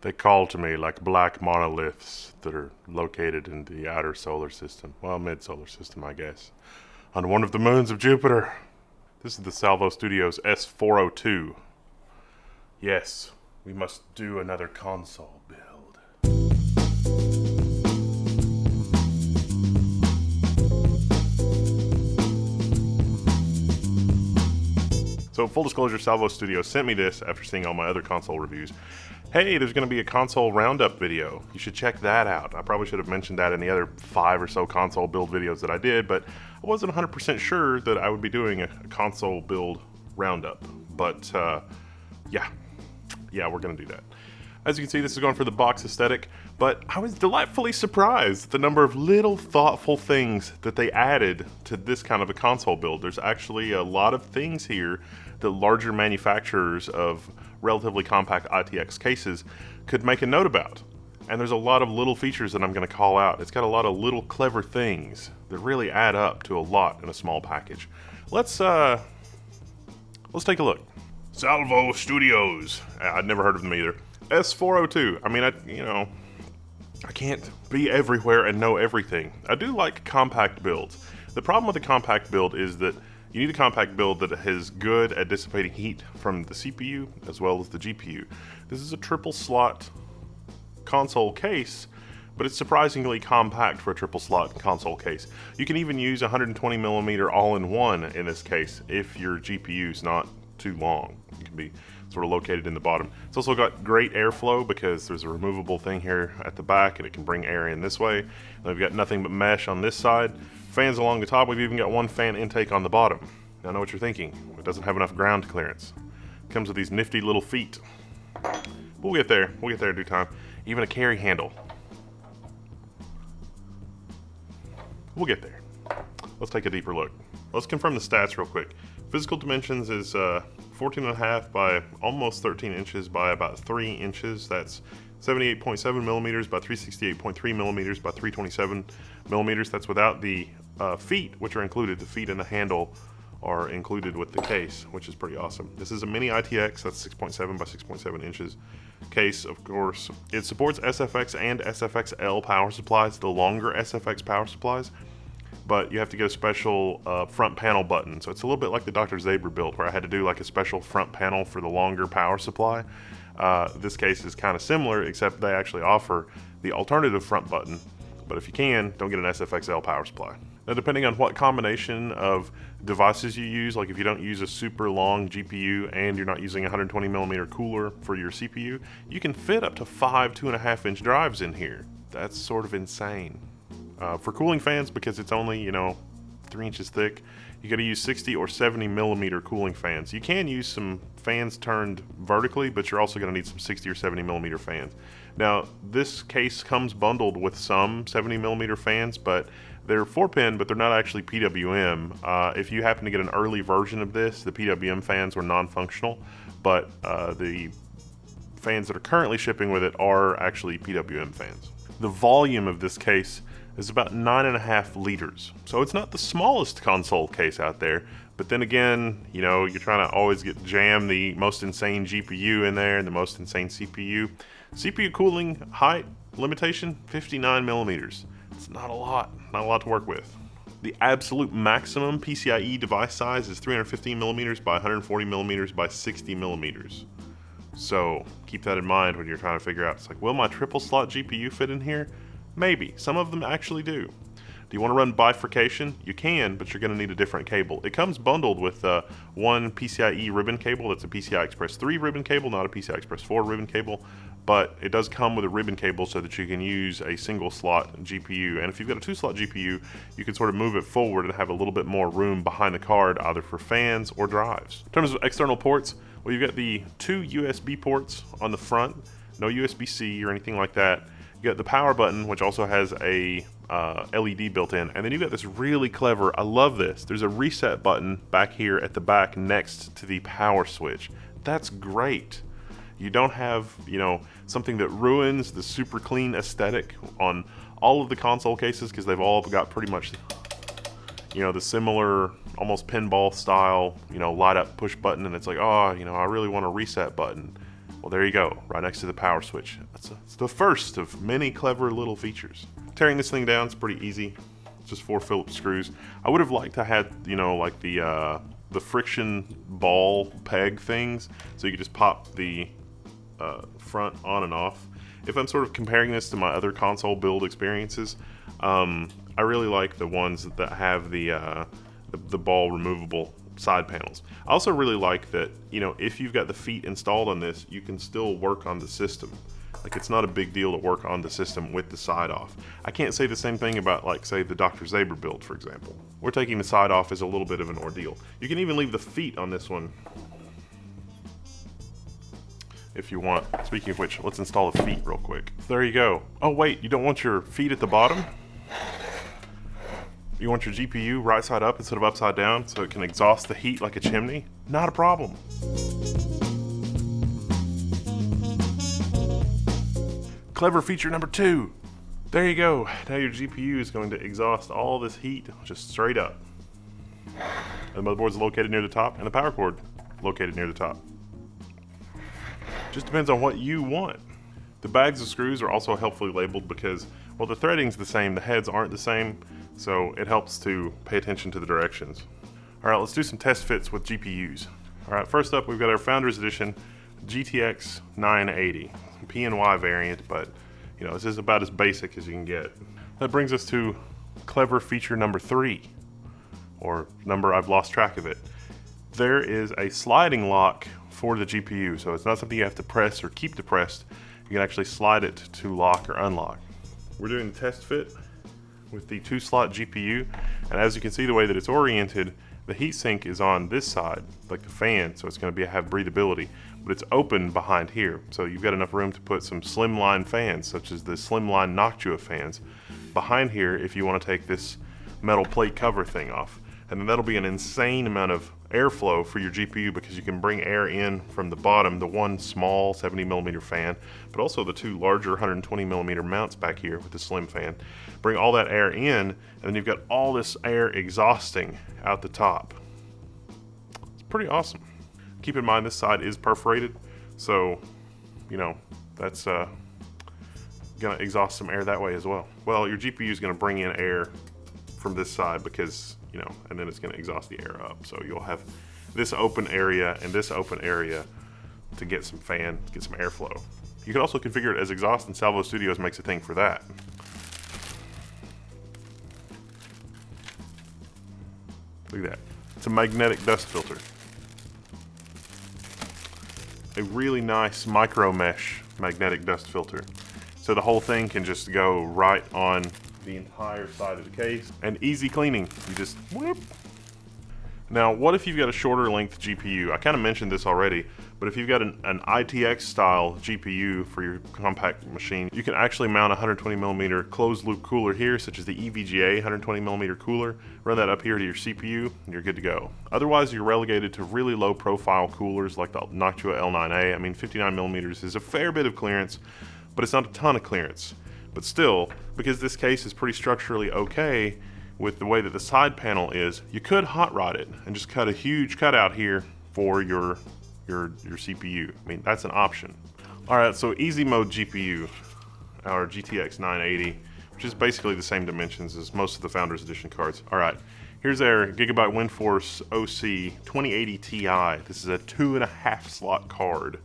They call to me like black monoliths that are located in the outer solar system. Well, mid-solar system, I guess. On one of the moons of Jupiter. This is the Salvo Studios S402. Yes, we must do another console build. So full disclosure, Salvo Studios sent me this after seeing all my other console reviews. Hey, there's going to be a console roundup video. You should check that out. I probably should have mentioned that in the other 5 or so console build videos that I did, but I wasn't 100% sure that I would be doing a console build roundup. But yeah, we're going to do that. As you can see, this is going for the box aesthetic, but I was delightfully surprised at the number of little thoughtful things that they added to this kind of a console build. There's actually a lot of things here that larger manufacturers of relatively compact ITX cases could make a note about. And there's a lot of little features that I'm going to call out. It's got a lot of little clever things that really add up to a lot in a small package. Let's take a look. Salvo Studios. I'd never heard of them either. S402. I mean, I can't be everywhere and know everything. I do like compact builds. The problem with a compact build is that you need a compact build that is good at dissipating heat from the CPU as well as the GPU. This is a triple slot console case, but it's surprisingly compact for a triple slot console case. You can even use 120mm all-in-one in this case if your GPU is not too long. It can be sort of located in the bottom. It's also got great airflow because there's a removable thing here at the back and it can bring air in this way. And we've got nothing but mesh on this side. Fans along the top. We've even got one fan intake on the bottom. Now I know what you're thinking. It doesn't have enough ground clearance. It comes with these nifty little feet. We'll get there. We'll get there in due time. Even a carry handle. We'll get there. Let's take a deeper look. Let's confirm the stats real quick. Physical dimensions is 14.5 by almost 13 inches by about 3 inches. That's 78.7 millimeters by 368.3 millimeters by 327 millimeters. That's without the feet, which are included. The feet and the handle are included with the case, which is pretty awesome. This is a mini ITX. That's 6.7 by 6.7 inches case, of course. It supports SFX and SFXL power supplies, the longer SFX power supplies, but you have to get a special front panel button. So it's a little bit like the Dr. Zabra build where I had to do like a special front panel for the longer power supply. This case is kind of similar, except they actually offer the alternative front button. But if you can, don't get an SFXL power supply. Now, depending on what combination of devices you use, like if you don't use a super long GPU and you're not using a 120mm cooler for your CPU, you can fit up to 5 2.5-inch drives in here. That's sort of insane. For cooling fans, because it's only, 3 inches thick, you gotta use 60 or 70mm cooling fans. You can use some fans turned vertically, but you're also gonna need some 60 or 70mm fans. Now, this case comes bundled with some 70mm fans, but they're 4-pin, but they're not actually PWM. If you happen to get an early version of this, the PWM fans were non-functional, but the fans that are currently shipping with it are actually PWM fans. The volume of this case is about 9.5 liters. So it's not the smallest console case out there, but then again, you're trying to always jam the most insane GPU in there and the most insane CPU. CPU cooling height limitation, 59 millimeters. It's not a lot to work with. The absolute maximum PCIe device size is 315 millimeters by 140 millimeters by 60 millimeters. So keep that in mind when you're trying to figure out, it's like, will my triple slot GPU fit in here? Maybe. Some of them actually do. Do you want to run bifurcation? You can, but you're going to need a different cable. It comes bundled with one PCIe ribbon cable. That's a PCI Express 3 ribbon cable, not a PCI Express 4 ribbon cable. But it does come with a ribbon cable so that you can use a single slot GPU. And if you've got a 2-slot GPU, you can sort of move it forward and have a little bit more room behind the card, either for fans or drives. In terms of external ports, well, you've got the 2 USB ports on the front, no USB-C or anything like that. You got the power button, which also has a LED built in, and then you've got this really clever, I love this, there's a reset button back here at the back next to the power switch. That's great. You don't have, something that ruins the super clean aesthetic on all of the console cases, because they've all got pretty much, the similar, almost pinball style, light up push button, and it's like, oh, I really want a reset button. Well, there you go, right next to the power switch. It's the first of many clever little features. Tearing this thing down is pretty easy. It's just 4 Phillips screws. I would have liked to have, you know, like the friction ball peg things, so you could just pop the front on and off. If I'm sort of comparing this to my other console build experiences, I really like the ones that have the ball removable side panels. I also really like that, you know, if you've got the feet installed on this, you can still work on the system. Like, it's not a big deal to work on the system with the side off. I can't say the same thing about, like, say, the Dr. Zaber build, for example. We're taking the side off is a little bit of an ordeal. You can even leave the feet on this one if you want. Speaking of which, let's install the feet real quick. There you go. Oh wait, you don't want your feet at the bottom? You want your GPU right side up instead of upside down so it can exhaust the heat like a chimney? Not a problem. Clever feature number 2. There you go. Now your GPU is going to exhaust all this heat just straight up. The motherboard is located near the top and the power cord located near the top. Just depends on what you want. The bags of screws are also helpfully labeled because, well, the threading's the same, the heads aren't the same, so it helps to pay attention to the directions. All right, let's do some test fits with GPUs. All right, first up, we've got our Founders Edition GTX 980, PNY variant, but you know, this is about as basic as you can get. That brings us to clever feature number 3, or number, I've lost track of it. There is a sliding lock for the GPU, so it's not something you have to press or keep depressed. You can actually slide it to lock or unlock. We're doing the test fit with the 2-slot GPU, and as you can see the way that it's oriented, the heatsink is on this side, like the fan, so it's going to have breathability, but it's open behind here, so you've got enough room to put some slimline fans, such as the slimline Noctua fans, behind here if you want to take this metal plate cover thing off. And then that'll be an insane amount of airflow for your GPU because you can bring air in from the bottom, the one small 70mm fan, but also the 2 larger 120mm mounts back here with the slim fan. Bring all that air in, and then you've got all this air exhausting out the top. It's pretty awesome. Keep in mind this side is perforated, so, you know, that's gonna exhaust some air that way as well. Well, your GPU is gonna bring in air from this side because, you know, and then it's going to exhaust the air up. So you'll have this open area and this open area to get some fan, get some airflow. You can also configure it as exhaust, and Salvo Studios makes a thing for that. Look at that. It's a magnetic dust filter. A really nice micro mesh magnetic dust filter. So the whole thing can just go right on the entire side of the case, and easy cleaning. You just whoop. Now, what if you've got a shorter length GPU? I kind of mentioned this already, but if you've got an ITX style GPU for your compact machine, you can actually mount a 120mm closed loop cooler here, such as the EVGA 120mm cooler. Run that up here to your CPU, and you're good to go. Otherwise, you're relegated to really low profile coolers like the Noctua L9A. I mean, 59mm is a fair bit of clearance, but it's not a ton of clearance. But still, because this case is pretty structurally okay with the way that the side panel is, you could hot rod it and just cut a huge cutout here for your CPU. I mean, that's an option. All right, so easy mode GPU, our GTX 980, which is basically the same dimensions as most of the Founders Edition cards. All right, here's our Gigabyte WindForce OC 2080 Ti. This is a 2.5 slot card.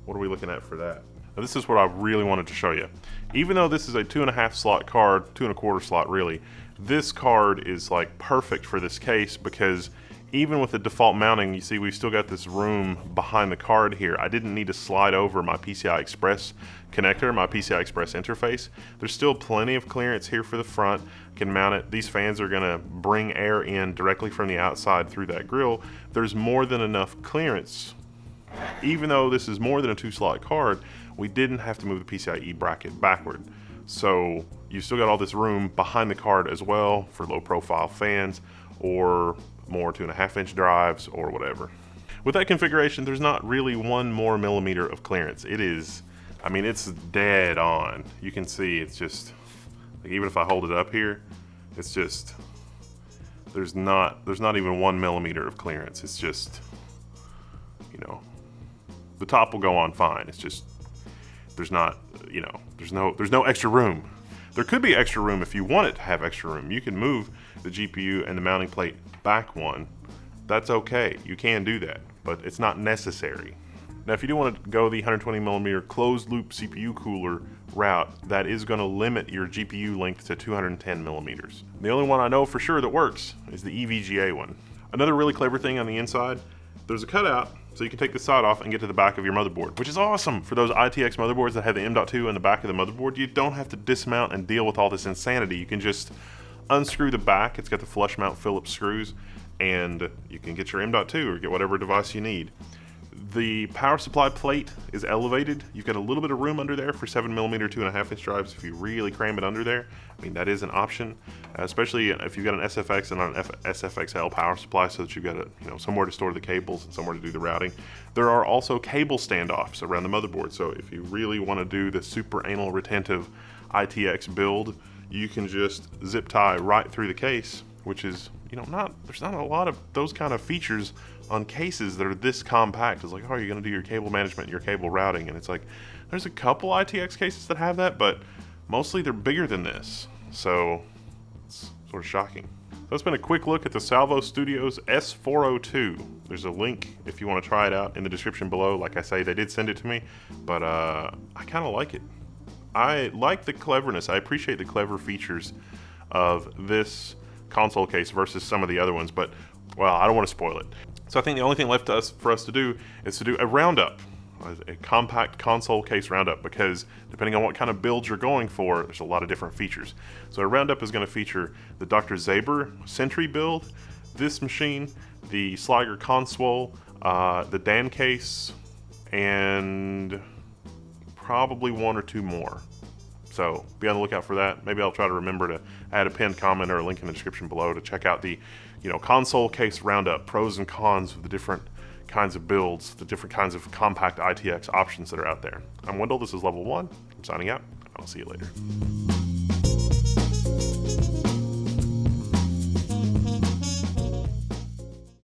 What are we looking at for that? Now, this is what I really wanted to show you. Even though this is a 2.5 slot card, 2.25 slot really, this card is like perfect for this case because even with the default mounting, you see we've still got this room behind the card here. I didn't need to slide over my PCI Express connector, my PCI Express interface. There's still plenty of clearance here for the front. Can mount it. These fans are gonna bring air in directly from the outside through that grill. There's more than enough clearance. Even though this is more than a 2-slot card, we didn't have to move the PCIe bracket backward. So you still got all this room behind the card as well for low profile fans or more 2.5-inch drives or whatever. With that configuration, there's not really 1 more millimeter of clearance. It is, I mean, it's dead on. You can see it's just, like, even if I hold it up here, it's just, there's not even 1 millimeter of clearance. It's just, you know, The top will go on fine. It's just, there's not, you know, there's no extra room. There could be extra room if you want it to have extra room. You can move the GPU and the mounting plate back one. That's okay, you can do that, but it's not necessary. Now, if you do want to go the 120mm closed loop CPU cooler route, that is going to limit your GPU length to 210mm. The only one I know for sure that works is the EVGA one. Another really clever thing on the inside, there's a cutout so you can take the side off and get to the back of your motherboard, which is awesome for those ITX motherboards that have the M.2 in the back of the motherboard. You don't have to dismount and deal with all this insanity. You can just unscrew the back. It's got the flush mount Phillips screws, and you can get your M.2 or get whatever device you need. The power supply plate is elevated. You've got a little bit of room under there for 7mm 2.5-inch drives if you really cram it under there. I mean, that is an option, especially if you've got an SFX and an SFXL power supply, so that you've got somewhere to store the cables and somewhere to do the routing. There are also cable standoffs around the motherboard, so if you really want to do the super anal retentive ITX build, you can just zip tie right through the case, which is, there's not a lot of those kind of features on cases that are this compact. It's like, oh, you're going to do your cable management and your cable routing, and it's like, there's a couple ITX cases that have that, but mostly they're bigger than this, so it's sort of shocking. So that's been a quick look at the Salvo Studios S402. There's a link if you want to try it out in the description below. Like I say, they did send it to me, but I kind of like it. I like the cleverness. I appreciate the clever features of this console case versus some of the other ones, but, well, I don't want to spoil it. So I think the only thing left for us to do is to do a roundup, a compact console case roundup, because depending on what kind of build you're going for, there's a lot of different features. So a roundup is going to feature the Dr. Zaber Sentry build, this machine, the Sliger console, the Dan case, and probably one or two more. So be on the lookout for that. Maybe I'll try to remember to add a pinned comment or a link in the description below to check out the console case roundup, pros and cons of the different kinds of builds, the different kinds of compact ITX options that are out there. I'm Wendell, this is Level 1. I'm signing out. I'll see you later.